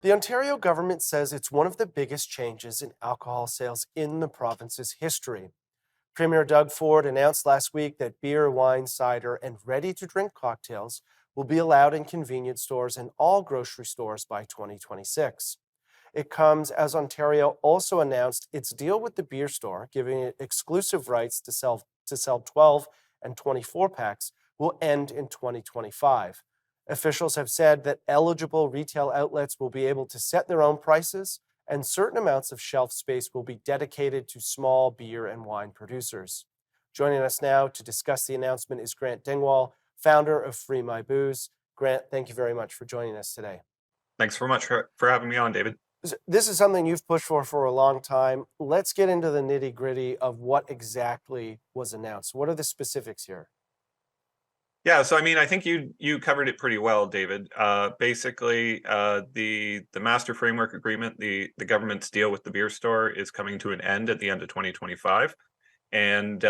The Ontario government says it's one of the biggest changes in alcohol sales in the province's history. Premier Doug Ford announced last week that beer, wine, cider, and ready to drink cocktails will be allowed in convenience stores and all grocery stores by 2026. It comes as Ontario also announced its deal with the beer store, giving it exclusive rights to sell 12 and 24 packs, will end in 2025. Officials have said that eligible retail outlets will be able to set their own prices, and certain amounts of shelf space will be dedicated to small beer and wine producers. Joining us now to discuss the announcement is Grant Dingwall, founder of Free My Booze. Grant, thank you very much for joining us today. Thanks very much for having me on, David. This is something you've pushed for a long time. Let's get into the nitty gritty of what exactly was announced. What are the specifics here? Yeah, so I mean, I think you covered it pretty well, David. Basically, the master framework agreement, the government's deal with the beer store is coming to an end at the end of 2025, and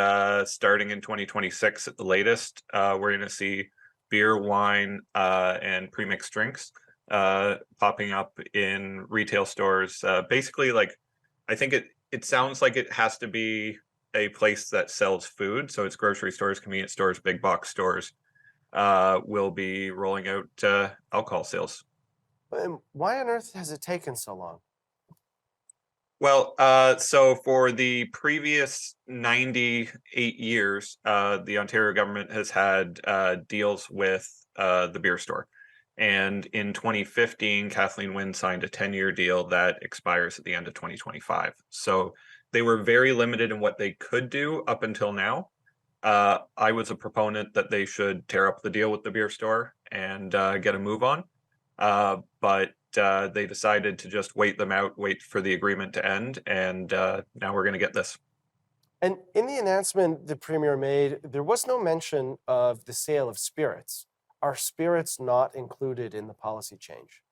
starting in 2026 at the latest, we're going to see beer, wine, and premixed drinks popping up in retail stores. Basically, like I think it sounds like it has to be a place that sells food, so it's grocery stores, convenience stores, big box stores will be rolling out alcohol sales. And why on earth has it taken so long? Well, so for the previous 98 years, the Ontario government has had deals with the beer store. And in 2015, Kathleen Wynne signed a 10-year deal that expires at the end of 2025. So they were very limited in what they could do up until now. I was a proponent that they should tear up the deal with the beer store and get a move on. But they decided to just wait them out, wait for the agreement to end, and now we're going to get this. And in the announcement the premier made, there was no mention of the sale of spirits. Are spirits not included in the policy change?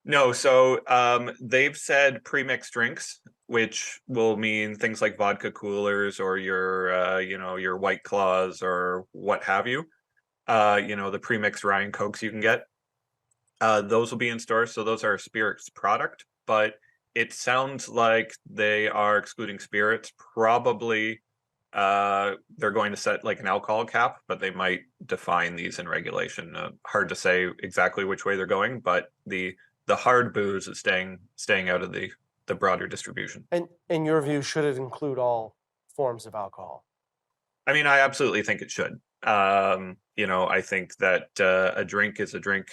No, so they've said pre-mixed drinks, which will mean things like vodka coolers or your White Claws or what have you. The pre-mixed Ryan Cokes you can get. Those will be in stores, so those are a spirits product, but it sounds like they are excluding spirits. Probably they're going to set like an alcohol cap, but they might define these in regulation. Hard to say exactly which way they're going, but the hard booze is staying out of the broader distribution. And in your view, should it include all forms of alcohol? I mean, I absolutely think it should. I think that a drink is a drink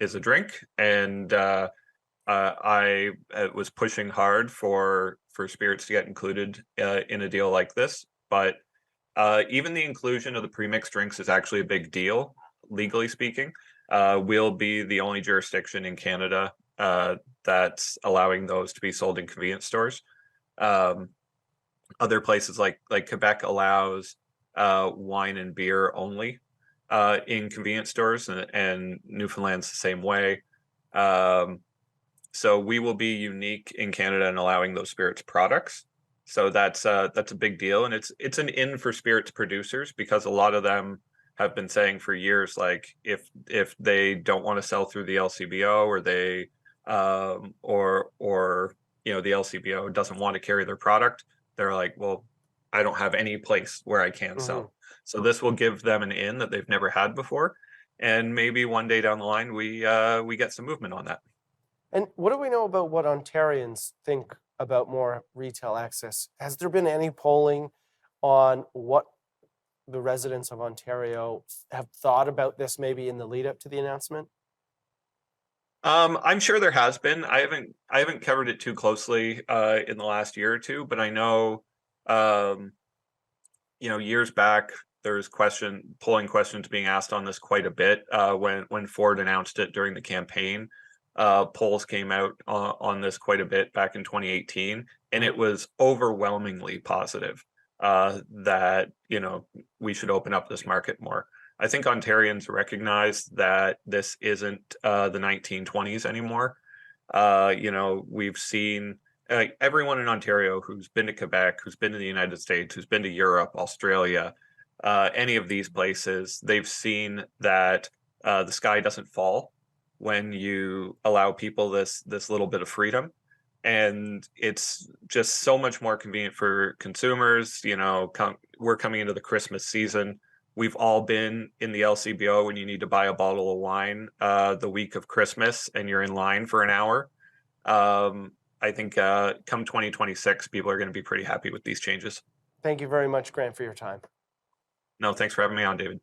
is a drink, and I was pushing hard for spirits to get included in a deal like this. But even the inclusion of the premixed drinks is actually a big deal, legally speaking. We'll be the only jurisdiction in Canada that's allowing those to be sold in convenience stores. Um, Other places like Quebec allows wine and beer only in convenience stores, and Newfoundland's the same way. Um, so we will be unique in Canada in allowing those spirits products. So that's a big deal, and it's an in for spirits producers because a lot of them have been saying for years, like if they don't want to sell through the LCBO or they or the LCBO doesn't want to carry their product, they're like, well, I don't have any place where I can Mhm. sell. So this will give them an in that they've never had before, and maybe one day down the line we get some movement on that. And what do we know about what Ontarians think about more retail access? Has there been any polling on what the residents of Ontario have thought about this maybe in the lead up to the announcement? I'm sure there has been. I haven't covered it too closely in the last year or two, but I know um, years back there's polling questions being asked on this quite a bit when Ford announced it during the campaign. Polls came out on this quite a bit back in 2018, and it Mhm. was overwhelmingly positive that we should open up this market more. I think Ontarians recognize that this isn't the 1920s anymore. We've seen everyone in Ontario who's been to Quebec, who's been to the United States, who's been to Europe, Australia, any of these places, they've seen that the sky doesn't fall when you allow people this little bit of freedom, and it's just so much more convenient for consumers. We're coming into the Christmas season. We've all been in the LCBO when you need to buy a bottle of wine the week of Christmas, and you're in line for an hour. I think come 2026, people are going to be pretty happy with these changes. Thank you very much, Grant, for your time. No, thanks for having me on, David.